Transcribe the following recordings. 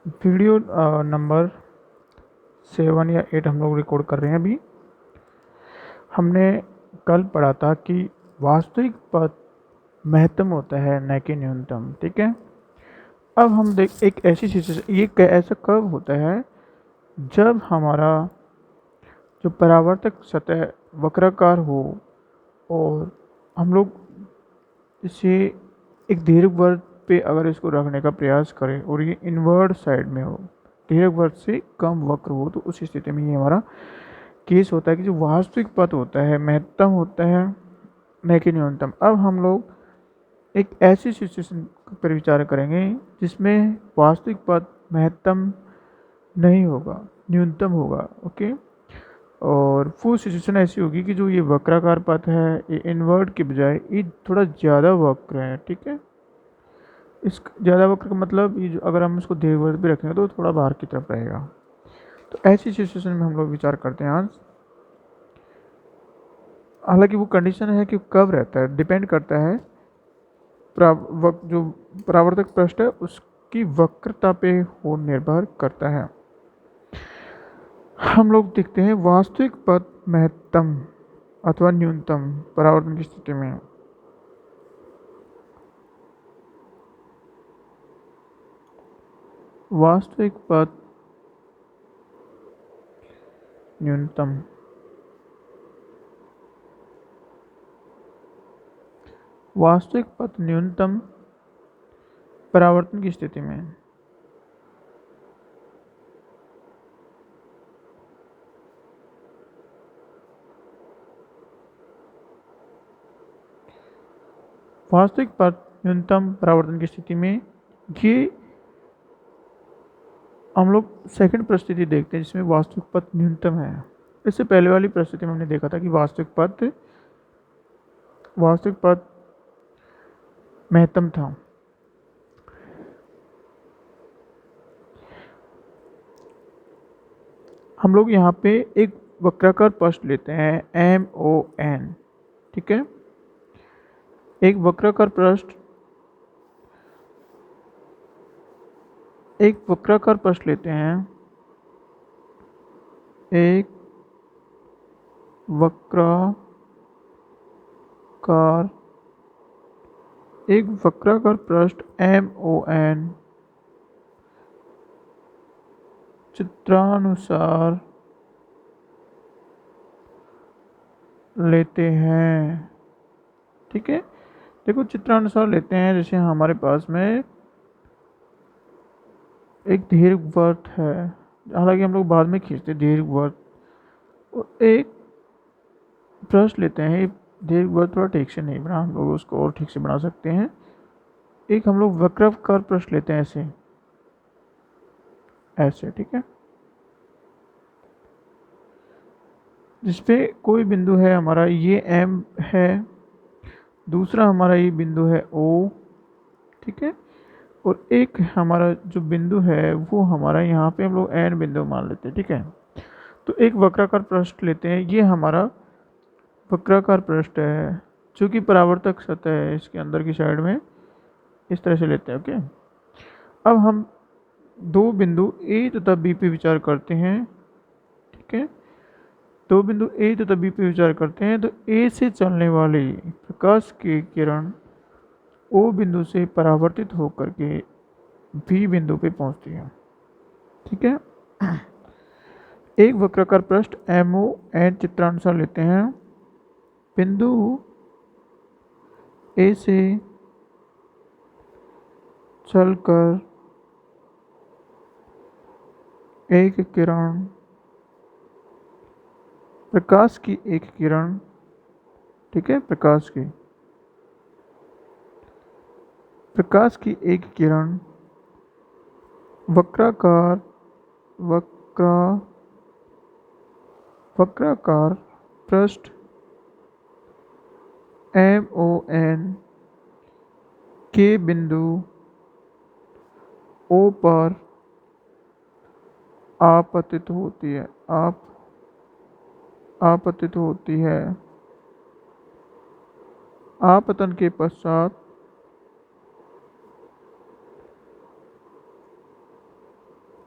Video number 7 या 8 हम लोग रिकॉर्ड कर रहे हैं अभी। हमने कल पढ़ा था कि वास्तविक पद महत्तम होता है न कि न्यूनतम। ठीक है, अब हम देख एक ऐसी सिचुएशन, ऐसा कब होता है जब हमारा जो परावर्तक सतह वक्राकार हो और हम लोग इसे एक दीर्घवृत्त पे अगर इसको रखने का प्रयास करें और ये इनवर्ड साइड में हो, दीर्घवृत्त से कम वक्र हो, तो उस स्थिति में ये हमारा केस होता है कि जो वास्तविक पद होता है महत्तम होता है न कि न्यूनतम। अब हम लोग एक ऐसी सिचुएशन पर विचार करेंगे जिसमें वास्तविक पद महत्तम नहीं होगा, न्यूनतम होगा। ओके, और वो सिचुएशन ऐसी होगी कि जो ये वक्राकार पद है ये इनवर्ट के बजाय ये थोड़ा ज़्यादा वक्र है। ठीक है, इस ज़्यादा वक्र का मतलब ये जो अगर हम इसको दीर्घवृत्त भी रखेंगे तो थोड़ा बाहर की तरफ रहेगा। तो ऐसी सिचुएशन में हम लोग विचार करते हैं आज। हालांकि वो कंडीशन है कि कब रहता है, डिपेंड करता है जो परावर्तक पृष्ठ है उसकी वक्रता पे हो निर्भर करता है। हम लोग देखते हैं वास्तविक पद महत्तम अथवा न्यूनतम परावर्तन की स्थिति में वास्तविक पद न्यूनतम वास्तविक पद न्यूनतम परावर्तन की स्थिति में वास्तविक पद न्यूनतम परावर्तन की स्थिति में ये हम लोग सेकंड परिस्थिति देखते हैं जिसमें वास्तविक पद न्यूनतम है। इससे पहले वाली परिस्थिति में हमने देखा था कि वास्तविक पद महत्तम था। हम लोग यहाँ पे एक वक्राकार पृष्ठ लेते हैं MON। ठीक है, एक वक्राकार पृष्ठ लेते हैं, एक वक्राकार पृष्ठ MON चित्रानुसार लेते हैं। ठीक है, देखो चित्रानुसार लेते हैं। जैसे हमारे पास में एक दीर्घवृत्त है, हालांकि हम लोग बाद में खींचते दीर्घवृत्त, और एक पृष्ठ लेते हैं। ये दीर्घवृत्त थोड़ा ठीक से नहीं बना, हम लोग उसको और ठीक से बना सकते हैं। एक हम लोग वक्राकार पृष्ठ लेते हैं, ऐसे ऐसे। ठीक है, जिसपे कोई बिंदु है हमारा ये M है, दूसरा हमारा ये बिंदु है O। ठीक है, और एक हमारा जो बिंदु है वो हमारा यहाँ पे हम लोग N बिंदु मान लेते हैं। ठीक है, तो एक वक्राकार पृष्ठ लेते हैं, ये हमारा वक्राकार पृष्ठ है जो कि परावर्तक सतह है इसके अंदर की साइड में, इस तरह से लेते हैं। ओके, अब हम दो बिंदु A तथा B पे विचार करते हैं। ठीक है, दो बिंदु A तथा B पे विचार करते हैं, तो A से चलने वाली प्रकाश की किरण O बिंदु से परावर्तित होकर के B बिंदु पे पहुंचती है। ठीक है, एक वक्राकार पृष्ठ MON चित्रानुसार लेते हैं। बिंदु A से चलकर एक किरण, प्रकाश की एक किरण, ठीक है, प्रकाश की एक किरण वक्राकार पृष्ठ MON के बिंदु O पर आपतित होती है। आपतन के पश्चात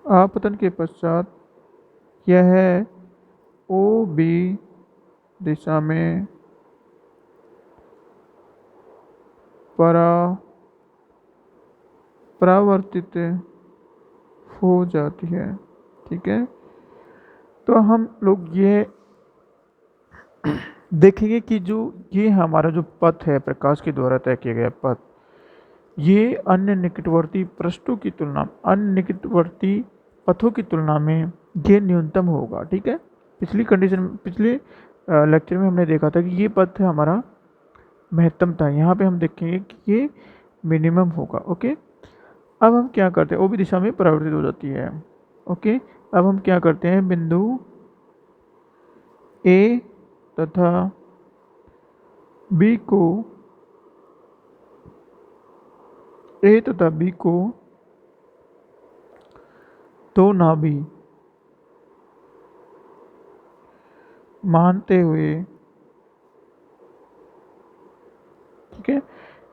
आपतन के पश्चात यह ओ बी दिशा में परावर्तित हो जाती है। ठीक है, तो हम लोग ये देखेंगे कि जो ये हमारा जो पथ है, प्रकाश के द्वारा तय किया गया पथ, ये अन्य निकटवर्ती पृष्ठों की तुलना, अन्य निकटवर्ती पथों की तुलना में ये न्यूनतम होगा। ठीक है, पिछले लेक्चर में हमने देखा था कि ये पथ हमारा महत्तम था, यहाँ पे हम देखेंगे कि ये मिनिमम होगा। ओके, अब हम क्या करते हैं, वो भी दिशा में परिवर्तित हो जाती है। ओके, अब हम क्या करते हैं, बिंदु ए तथा बी को दो नाभि मानते हुए, ठीक है,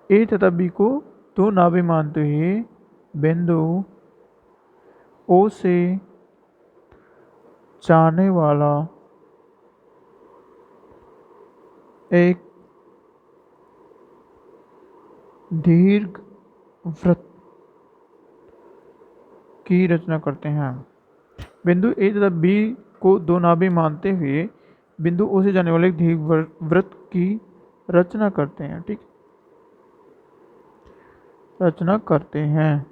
ए तथा बी को दो नाभि मानते हुए बिंदु ओ से जाने वाला एक दीर्घ वृत्त की रचना करते हैं। बिंदु ए तथा बी को दो नाभि मानते हुए बिंदु ओ से जाने वाले एक दीर्घ वृत्त की रचना करते हैं। ठीक, रचना करते हैं।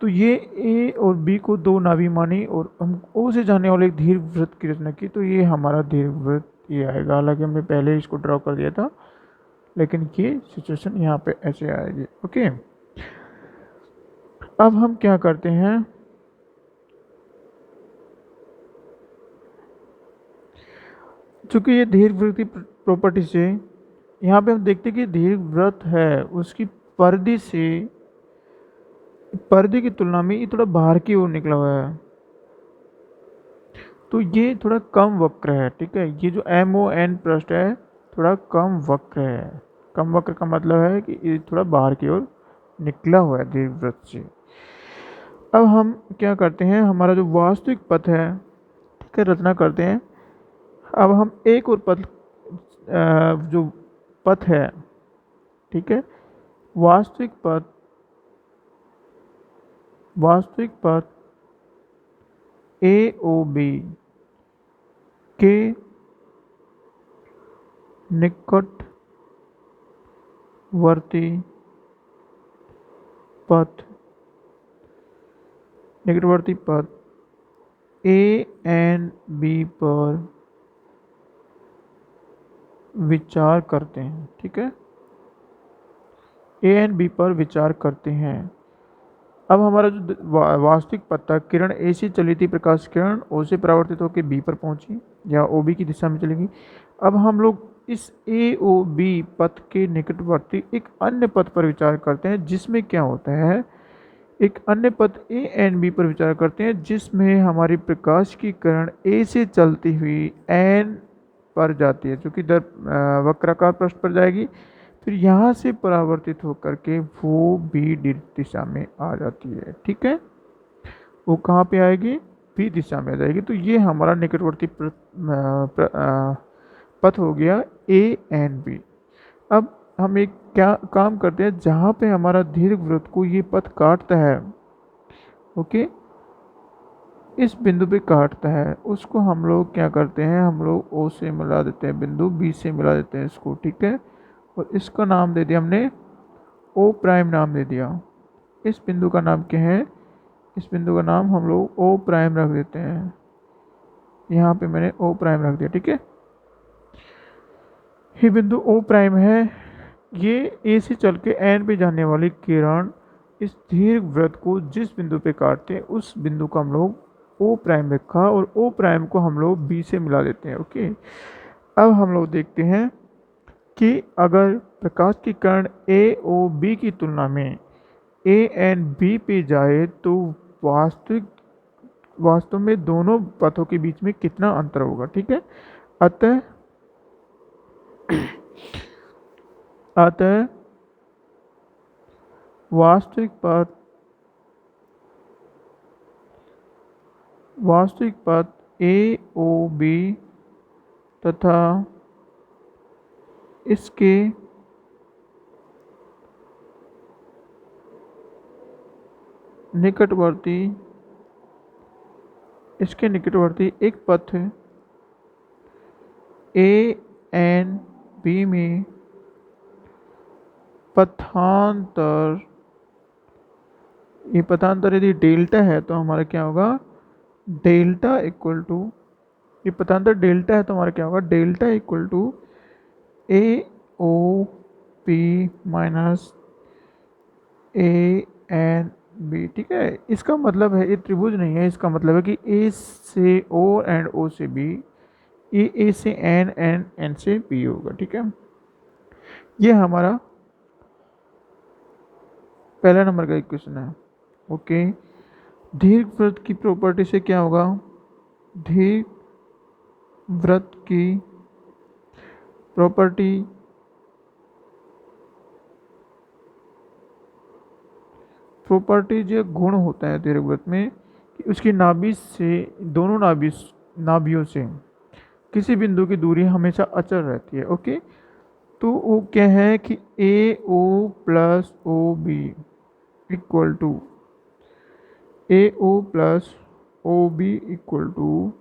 तो ये ए और बी को दो नाभि मानी और हम ओ से जाने वाले एक दीर्घ वृत्त की रचना की, तो ये हमारा दीर्घ वृत्त ये आएगा। हालांकि हमने पहले ही इसको ड्रॉ कर दिया था, लेकिन ये सिचुएशन यहाँ पे ऐसे आएगी। ओके, अब हम क्या करते हैं, चूंकि ये दीर्घ वृत्त की प्रॉपर्टी से यहाँ पे हम देखते हैं कि दीर्घ वृत्त है उसकी पर्दे की तुलना में ये थोड़ा बाहर की ओर निकला हुआ है, तो ये थोड़ा कम वक्र है। ठीक है, ये जो MON पृष्ठ है थोड़ा कम वक्र है। कम वक्र का मतलब है कि ये थोड़ा बाहर की ओर निकला हुआ है दीर्घवृत्त से। अब हम क्या करते हैं, हमारा जो वास्तविक पथ है, ठीक है, रचना करते हैं। अब हम एक और पथ जो पथ है, ठीक है, वास्तविक पथ AOB के निकटवर्ती पथ ANB पर विचार करते हैं। ठीक है, ANB पर विचार करते हैं। अब हमारा जो वास्तविक पथ था, किरण ए से चली थी, प्रकाश किरण ओ से परावर्तित होकर बी पर पहुंची या OB की दिशा में चलेगी। अब हम लोग इस AOB पथ के निकटवर्ती एक अन्य पथ पर विचार करते हैं, जिसमें क्या होता है, एक अन्य पथ ANB पर विचार करते हैं जिसमें हमारी प्रकाश की किरण ए से चलती हुई एन पर जाती है, जो कि वक्राकार पृष्ठ पर जाएगी, फिर यहाँ से परावर्तित होकर के वो बी दिशा में आ जाती है। ठीक है, वो कहाँ पे आएगी, बी दिशा में आ जाएगी। तो ये हमारा निकटवर्ती पथ हो गया ANB। अब हम एक क्या काम करते हैं, जहाँ पे हमारा दीर्घ वृत्त को ये पथ काटता है, ओके, इस बिंदु पे काटता है, उसको हम लोग क्या करते हैं, हम लोग O से मिला देते हैं, बिंदु B से मिला देते हैं इसको। ठीक है, और इसका नाम दे दिया हमने O' नाम दे दिया। इस बिंदु का नाम क्या है, इस बिंदु का नाम हम लोग O' रख देते हैं। यहाँ पे मैंने O' रख दिया। ठीक है, ये बिंदु O' है। ये ए से चल के एन पे जाने वाली किरण इस दीर्घ वृत्त को जिस बिंदु पे काटते हैं उस बिंदु को हम लोग O' रखा और O' को हम लोग बी से मिला देते हैं। ओके, अब हम लोग देखते हैं कि अगर प्रकाश की किरण AOB की तुलना में ANB पे जाए तो वास्तव में दोनों पथों के बीच में कितना अंतर होगा। ठीक है, अतः वास्तविक पथ वास्तविक पथ ए ओ बी तथा इसके निकटवर्ती एक पथ ए एन बी में पथांतर, ये पथांतर यदि डेल्टा है तो हमारा क्या होगा, डेल्टा इक्वल टू, ये पथांतर डेल्टा है तो हमारा क्या होगा, delta equal to A O P minus A N B. ठीक है, इसका मतलब है ये त्रिभुज नहीं है, इसका मतलब है कि ए से ओ एंड ओ से बी, ए से एन एन एन से बी होगा। ठीक है, ये हमारा पहला नंबर का इक्वेशन है। ओके, दीर्घवृत्त की प्रॉपर्टी से क्या होगा, दीर्घवृत्त की प्रॉपर्टी जो गुण होता है दीर्घवृत्त में कि उसकी नाभि से, दोनों नाभियों से किसी बिंदु की दूरी हमेशा अचल रहती है। ओके, तो वो क्या है कि A O plus O B equal to A O plus O B equal to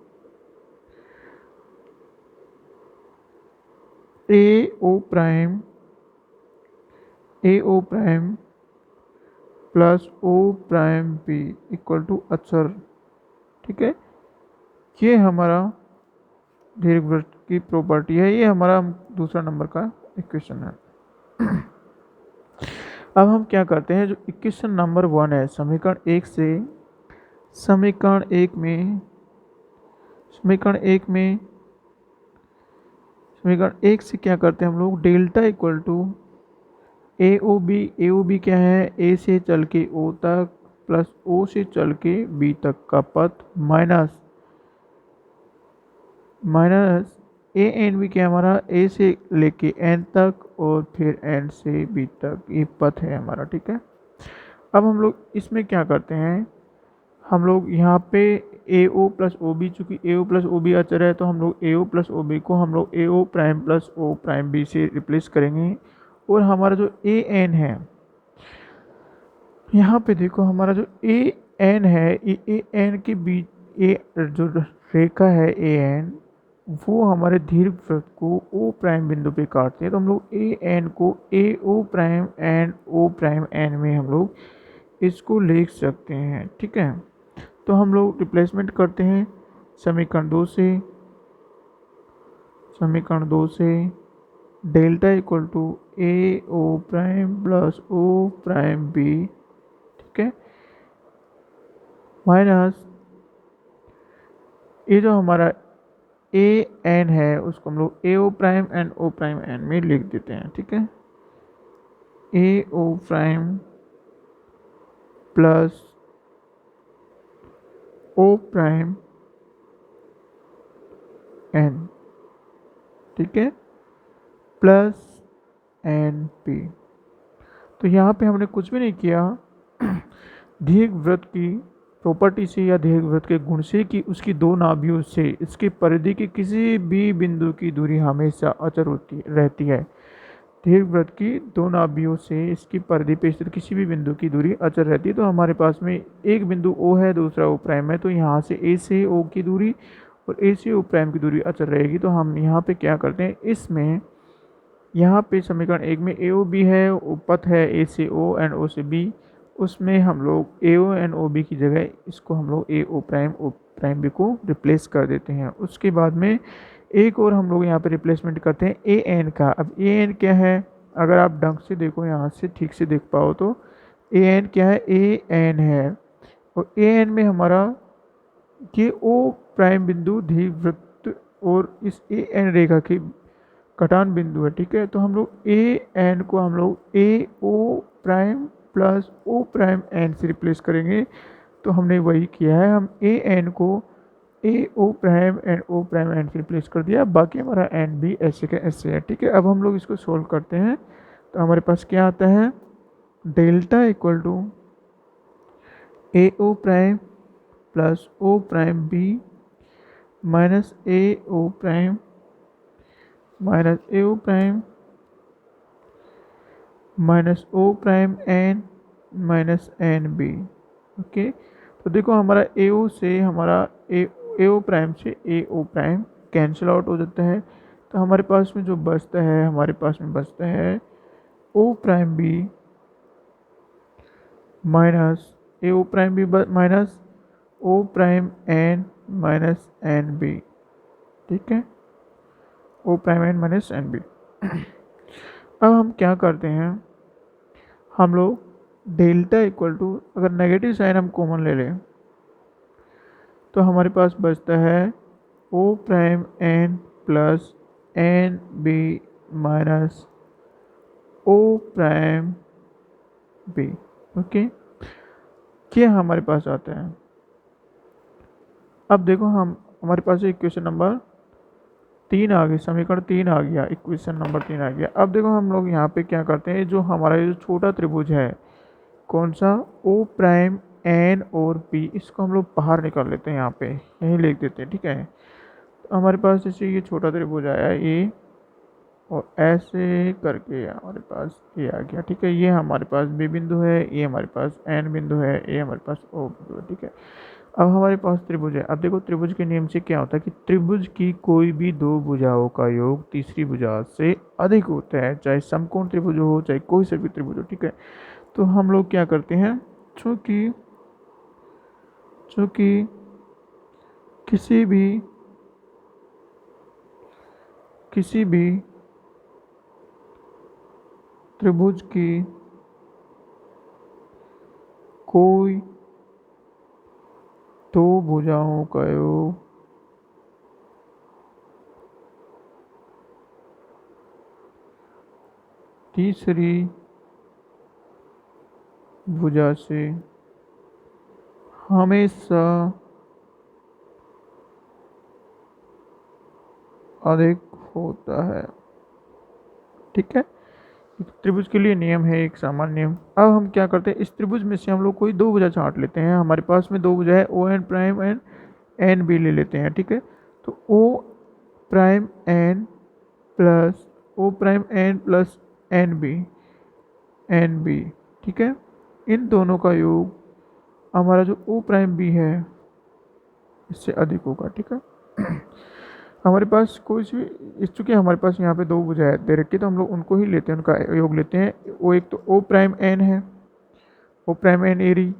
A O prime plus O prime B equal to अचर। ठीक है, ये हमारा दीर्घवृत्त की प्रॉपर्टी है, ये हमारा दूसरा नंबर का इक्वेशन है। अब हम क्या करते हैं, जो इक्वेशन नंबर 1 है समीकरण 1 से, समीकरण एक से क्या करते हैं हम लोग, delta equal to A O B क्या है, ए से चल के ओ तक प्लस ओ से चल के बी तक का पथ माइनस ए एन बी क्या हमारा, ए से लेके एन तक और फिर एन से बी तक, ये पथ है हमारा। ठीक है, अब हम लोग इसमें क्या करते हैं, हम लोग यहाँ पे ए ओ प्लस ओ बी, चूँकि ए ओ प्लस ओ बी अचर है तो हम लोग A O plus O B को हम लोग A O prime plus O prime B से रिप्लेस करेंगे। और हमारा जो ए एन है, यहाँ पे देखो हमारा जो ए एन है, ए एन के बीच ए जो रेखा है ए एन, वो हमारे दीर्घवृत्त को ओ प्राइम बिंदु पे काटते हैं। तो हम लोग ए एन को A O prime and O prime N में हम लोग इसको लिख सकते हैं। ठीक है, तो हम लोग रिप्लेसमेंट करते हैं समीकरण 2 से delta equal to A O prime plus O prime B. ठीक है, माइनस ये जो हमारा ए एन है उसको हम लोग A O prime and O prime N में लिख देते हैं। ठीक है, A O prime plus O prime N, ठीक है, प्लस एन पी। तो यहाँ पे हमने कुछ भी नहीं किया, दीर्घवृत्त की प्रॉपर्टी से या दीर्घवृत्त के गुण से कि उसकी दो नाभियों से इसकी परिधि की किसी भी बिंदु की दूरी हमेशा अचर रहती है। दीर्घवृत्त की दो नाभियों से इसकी परिधि पे स्थित किसी भी बिंदु की दूरी अचर रहती है। तो हमारे पास में एक बिंदु O है, दूसरा O प्राइम है, तो यहाँ से A से O की दूरी और A से O प्राइम की दूरी अचर रहेगी। तो हम यहाँ पे क्या करते हैं, इसमें यहाँ पे समीकरण 1 में AOB है, पथ है A से O एंड O से B, उसमें हम लोग AO एंड OB की जगह इसको हम लोग AO prime O prime B को रिप्लेस कर देते हैं। उसके बाद में एक और हम लोग यहाँ पे रिप्लेसमेंट करते हैं AN का। अब AN क्या है, अगर आप ढंग से देखो, यहाँ से ठीक से देख पाओ तो AN क्या है, AN है, और AN में हमारा ये O प्राइम बिंदु दीर्घवृत्त और इस AN रेखा की कटान बिंदु है। ठीक है, तो हम लोग AN को हम लोग AO prime plus O prime N से रिप्लेस करेंगे। तो हमने वही किया है, हम AN को AO prime and O prime N से रिप्लेस कर दिया, बाकी हमारा N भी ऐसे का ऐसे है। ठीक है, अब हम लोग इसको सोल्व करते हैं तो हमारे पास क्या आता है, delta equal to AO prime plus O prime B minus A O prime minus A O prime minus O prime N minus N B. Okay, तो देखो हमारा ए ओ से हमारा ए ओ प्राइम से ए ओ प्राइम कैंसिल आउट हो जाता है, तो हमारे पास में जो बचता है, हमारे पास में बचता है O prime B minus A O prime B minus O prime N minus N B. ठीक है, O prime N minus N B. अब हम क्या करते हैं, हम लोग डेल्टा इक्वल टू, अगर नेगेटिव साइन हम कॉमन ले लें तो हमारे पास बचता है O prime N plus N B minus O prime B. Okay, क्या हमारे पास आता है। अब देखो हम हमारे पास इक्वेशन नंबर 3 आ गई, समीकरण 3 आ गया, इक्वेशन नंबर 3 आ गया। अब देखो हम लोग यहाँ पे क्या करते हैं, जो हमारा जो छोटा त्रिभुज है, कौन सा, ओ प्राइम एन और बी, इसको हम लोग बाहर निकाल लेते हैं, यहाँ पे यहीं लिख देते हैं। ठीक है, तो हमारे पास जैसे ये छोटा त्रिभुज आया ए, और ऐसे करके हमारे पास ये आ गया। ठीक है, ये हमारे पास बी बिंदु है, ये हमारे पास एन बिंदु है, ये हमारे पास ओ बिंदु है। ठीक है, अब हमारे पास त्रिभुज है। अब देखो त्रिभुज के नियम से क्या होता है कि त्रिभुज की कोई भी दो भुजाओं का योग तीसरी भुजा से अधिक होता है, चाहे समकोण त्रिभुज हो चाहे कोई सा भी त्रिभुज हो। ठीक है, तो हम लोग क्या करते हैं, चूँकि किसी भी त्रिभुज की कोई दो भुजाओं का योग तीसरी भुजा से हमेशा अधिक होता है। ठीक है, त्रिभुज के लिए नियम है, एक सामान्य नियम। अब हम क्या करते हैं, इस त्रिभुज में से हम लोग कोई दो भुजा छांट लेते हैं। हमारे पास में दो भुजा है, O N prime N N B ले लेते हैं। ठीक है, तो O prime N plus O prime N plus N B. ठीक है, इन दोनों का योग हमारा जो ओ प्राइम बी है इससे अधिक होगा। ठीक है, हमारे पास कोई सी, इस चूँकि हमारे पास यहाँ पे दो भुजा दे रखी है, तो हम लोग उनको ही लेते हैं, उनका योग लेते हैं। वो एक तो ओ प्राइम एन है, ओ प्राइम एन एरी,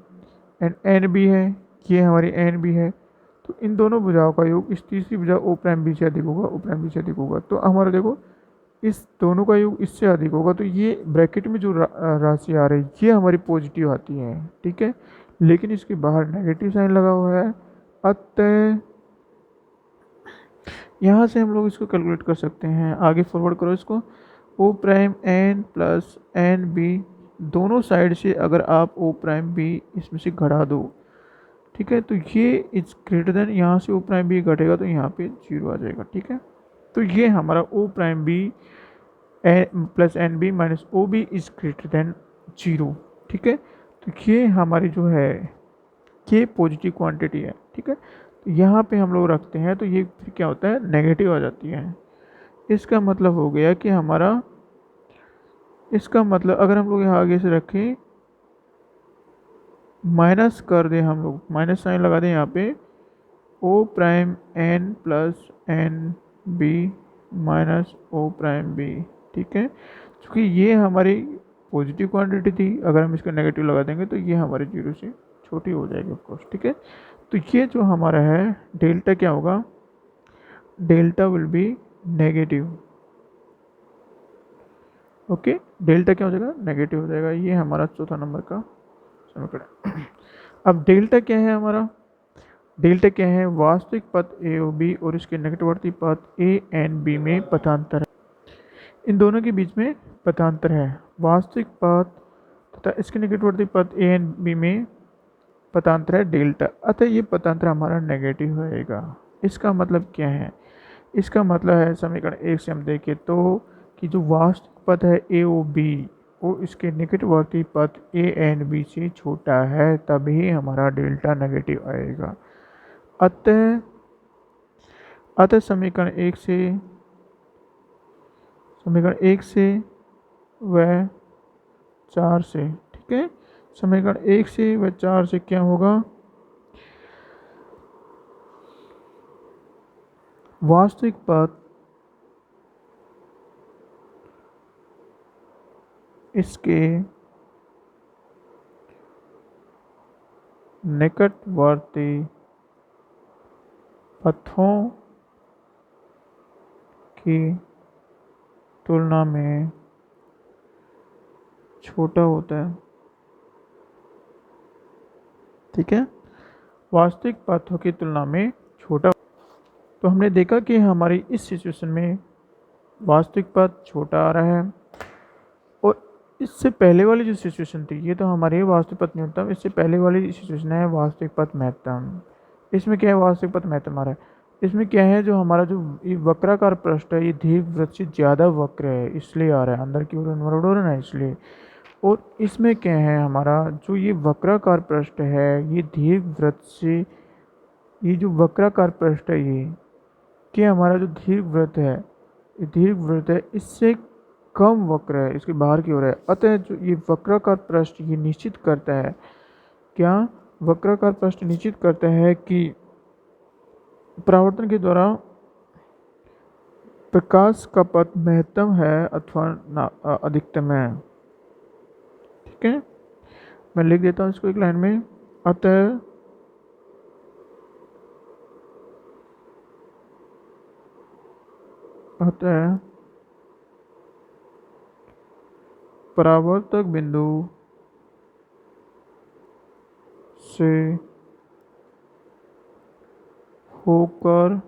एंड एन बी है, ये हमारी एन बी है। तो इन दोनों भुजाओं का योग इस तीसरी भुजा ओ प्राइम बी से अधिक होगा, ओ प्राइम बी से अधिक होगा। तो हमारा देखो इस दोनों का योग इससे अधिक होगा, तो ये ब्रैकेट में जो राशि आ रही है ये हमारी पॉजिटिव आती है। ठीक है, लेकिन इसके बाहर नेगेटिव साइन लगा हुआ है, अतः यहाँ से हम लोग इसको कैलकुलेट कर सकते हैं। आगे फॉरवर्ड करो इसको, O prime N plus N B, दोनों साइड से अगर आप ओ प्राइम बी इसमें से घटा दो, ठीक है, तो ये इज ग्रेटर देन, यहाँ से ओ प्राइम बी घटेगा तो यहाँ पे 0 आ जाएगा। ठीक है, तो ये हमारा O prime B plus N B minus O B is greater than 0। ठीक है, तो ये हमारी जो है ये पॉजिटिव क्वांटिटी है। ठीक है, तो यहाँ पे हम लोग रखते हैं, तो ये फिर क्या होता है, नेगेटिव आ जाती है। इसका मतलब हो गया कि हमारा, इसका मतलब अगर हम लोग यहाँ आगे से रखें, माइनस कर दें, हम लोग माइनस साइन लगा दें यहाँ पे, O prime N plus N B minus O prime B. ठीक है, क्योंकि ये हमारी पॉजिटिव क्वांटिटी थी, अगर हम इसका नेगेटिव लगा देंगे तो ये हमारे 0 से छोटी हो जाएगी ऑफकोर्स। ठीक है, तो ये जो हमारा है डेल्टा क्या होगा, delta will be negative. Okay, delta क्या हो जाएगा, नेगेटिव हो जाएगा। ये हमारा चौथा नंबर का समीकरण। अब डेल्टा क्या है हमारा, डेल्टा क्या है, वास्तविक पथ ए और बी और इसके निकटवर्ती पथ ए एन बी में पथांतर है। इन दोनों के बीच में पथांतर है, वास्तविक पथ तथा इसके निकटवर्ती पथ ए एन बी में पथांतर है डेल्टा, अतः ये पथांतर हमारा नेगेटिव होएगा। इसका मतलब क्या है, इसका मतलब है समीकरण 1 से हम देखें तो कि जो वास्तविक पथ है ए ओ बी वो इसके निकटवर्ती पथ ए एंड बी से छोटा है, तभी हमारा डेल्टा नेगेटिव आएगा। अतः अतः समीकरण एक से व 4 से, ठीक है, समीकरण 1 से व 4 से क्या होगा, वास्तविक पथ इसके निकटवर्ती पथों की तुलना में छोटा होता है, ठीक है, वास्तविक पथों की तुलना में छोटा। तो हमने देखा कि हमारी इस सिचुएशन में वास्तविक पथ छोटा आ रहा है, और इससे पहले वाली जो सिचुएशन थी ये तो हमारी वास्तविक पथ न्यूनतम, इससे पहले वाली सिचुएशन है वास्तविक पथ महत्तम। इसमें क्या है, वास्तविक पथ महत्तम आ रहा है। इसमें क्या है, जो हमारा जो ये वक्राकार पृष्ठ है ये दीर्घवृत्त से ज़्यादा वक्र है, इसलिए आ रहा है, अंदर की ओर इनवर्ड हो रहा है इसलिए। और इसमें क्या है, हमारा जो ये वक्राकार पृष्ठ है ये दीर्घवृत्त से, ये जो वक्राकार पृष्ठ है ये कि हमारा जो दीर्घवृत्त है, ये दीर्घवृत्त है इससे कम वक्र है, इसके बाहर की ओर है। अतः जो ये वक्राकार पृष्ठ ये निश्चित करता है, क्या वक्राकार पृष्ठ निश्चित करता है कि परावर्तन के द्वारा प्रकाश का पथ महत्तम है अथवा अधिकतम है, ठीक है। मैं लिख देता हूँ इसको एक लाइन में। अतः परावर्तक बिंदु से होकर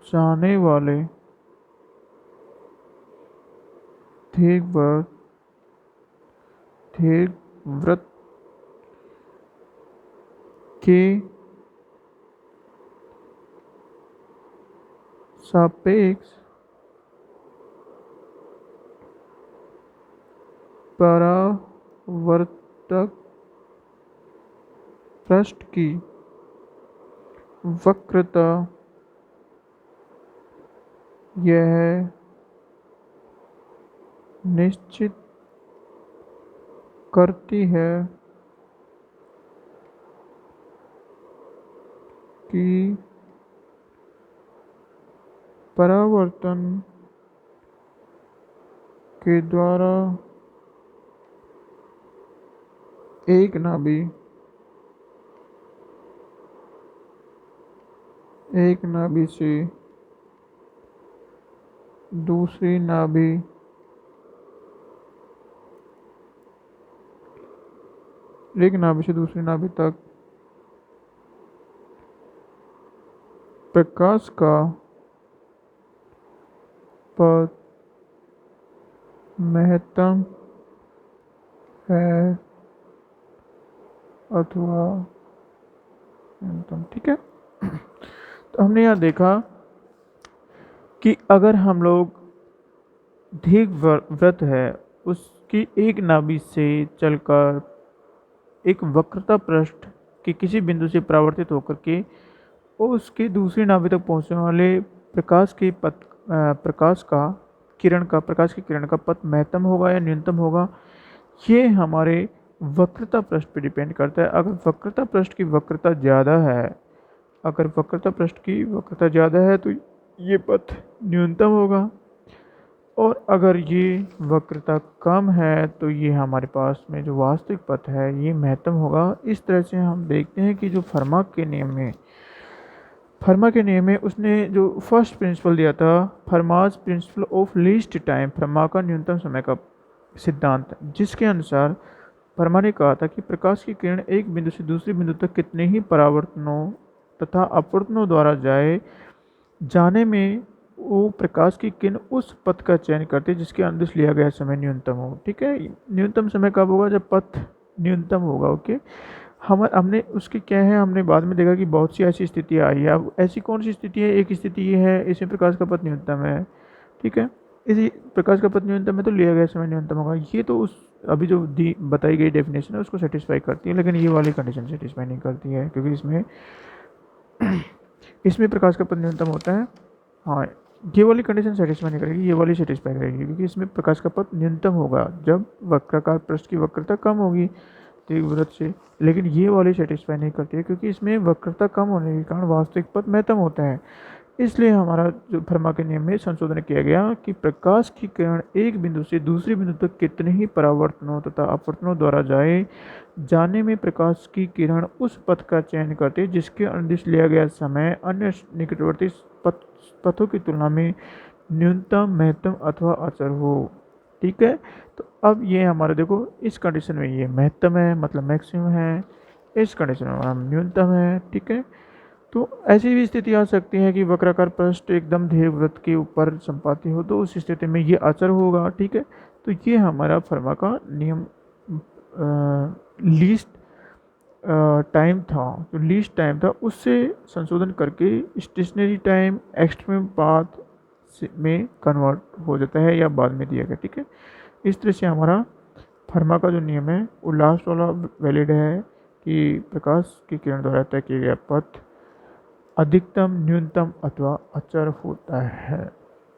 जाने वाले दीर्घवृत्त के सापेक्ष परावर्तक पृष्ठ की वक्रता यह निश्चित करती है कि परावर्तन के द्वारा एक नाभि से दूसरी नाभि तक प्रकाश का पथ महत्तम है अथवा न्यूनतम, ठीक है। तो हमने यहाँ देखा कि अगर हम लोग दीर्घवृत्त है उसकी एक नाभि से चलकर एक वक्रता पृष्ठ के किसी बिंदु से परावर्तित होकर के उसके दूसरी नाभि तक पहुंचने वाले प्रकाश की किरण का पथ महत्तम होगा या न्यूनतम होगा, ये हमारे वक्रता पृष्ठ पर डिपेंड करता है। अगर वक्रता पृष्ठ की वक्रता ज़्यादा है तो ये पथ न्यूनतम होगा, और अगर ये वक्रता कम है तो ये हमारे पास में जो वास्तविक पथ है ये महत्तम होगा। इस तरह से हम देखते हैं कि जो फर्मा के नियम में उसने जो फर्स्ट प्रिंसिपल दिया था, फर्मास प्रिंसिपल ऑफ लीस्ट टाइम, फर्मा का न्यूनतम समय का सिद्धांत, जिसके अनुसार फर्मा ने कहा था कि प्रकाश की किरण एक बिंदु से दूसरे बिंदु तक कितने ही परावर्तनों तथा अपवर्तनों द्वारा जाने में वो प्रकाश की किरण उस पथ का चयन करते हैं जिसके अंदर लिया गया समय न्यूनतम हो, ठीक है। न्यूनतम समय कब होगा, जब पथ न्यूनतम होगा, ओके। हमने उसकी क्या है, हमने बाद में देखा कि बहुत सी ऐसी स्थितियाँ आई है। अब ऐसी कौन सी स्थिति है, एक स्थिति ये है इसमें प्रकाश का पथ न्यूनतम है, ठीक है। इसी प्रकाश का पथ न्यूनतम है तो लिया गया समय न्यूनतम होगा। ये तो उस अभी जो दी बताई गई डेफिनेशन है उसको सेटिस्फाई करती है, लेकिन ये वाली कंडीशन सेटिस्फाई नहीं करती है, क्योंकि इसमें प्रकाश का पथ न्यूनतम होता है। हाँ, ये वाली कंडीशन सेटिस्फाई नहीं करेगी, ये वाली सेटिस्फाई करेगी, क्योंकि इसमें प्रकाश का पथ न्यूनतम होगा जब वक्राकार पृष्ठ की वक्रता कम होगी तीव्रत से। लेकिन ये वाली सेटिस्फाई नहीं करती है, क्योंकि इसमें वक्रता कम होने के कारण वास्तविक पथ महत्तम होता है। इसलिए हमारा जो फर्मा के नियम में संशोधन किया गया कि प्रकाश की किरण एक बिंदु से दूसरे बिंदु तक कितने ही परावर्तनों तथा अपवर्तनों द्वारा जाने में प्रकाश की किरण उस पथ का चयन करते जिसके अनुदिश लिया गया समय अन्य निकटवर्ती पथों की तुलना में न्यूनतम, महत्तम अथवा अचर हो। ठीक है, तो अब ये हमारा देखो, इस कंडीशन में ये महत्तम है मतलब मैक्सिमम है, इस कंडीशन में हमारा न्यूनतम है। ठीक है, तो ऐसी भी स्थिति आ सकती है कि वक्राकार पृष्ठ एकदम दीर्घवृत्त के ऊपर संपाती हो, तो उस स्थिति में ये अचर होगा। ठीक है, तो ये हमारा फर्मा का नियम लीस्ट टाइम था, जो लीस्ट टाइम था उससे संशोधन करके स्टेशनरी टाइम एक्सट्रीम पाथ में कन्वर्ट हो जाता है या बाद में दिया गया। ठीक है, इस तरह से हमारा फर्मा का जो नियम है वो लास्ट वाला वैलिड है कि प्रकाश की किरण द्वारा तय किया गया पथ अधिकतम, न्यूनतम अथवा अचर होता है।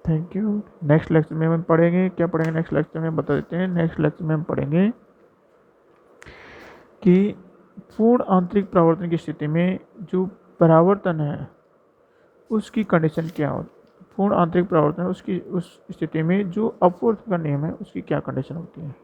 Thank you. नेक्स्ट लेक्चर में हम पढ़ेंगे, क्या पढ़ेंगे नेक्स्ट लेक्चर में बता देते हैं। नेक्स्ट लेक्चर में हम पढ़ेंगे कि पूर्ण आंतरिक परावर्तन की स्थिति में जो परावर्तन है उसकी कंडीशन क्या हो, पूर्ण आंतरिक परावर्तन उसकी उस स्थिति में जो अपवर्तन का नियम है उसकी क्या कंडीशन होती है।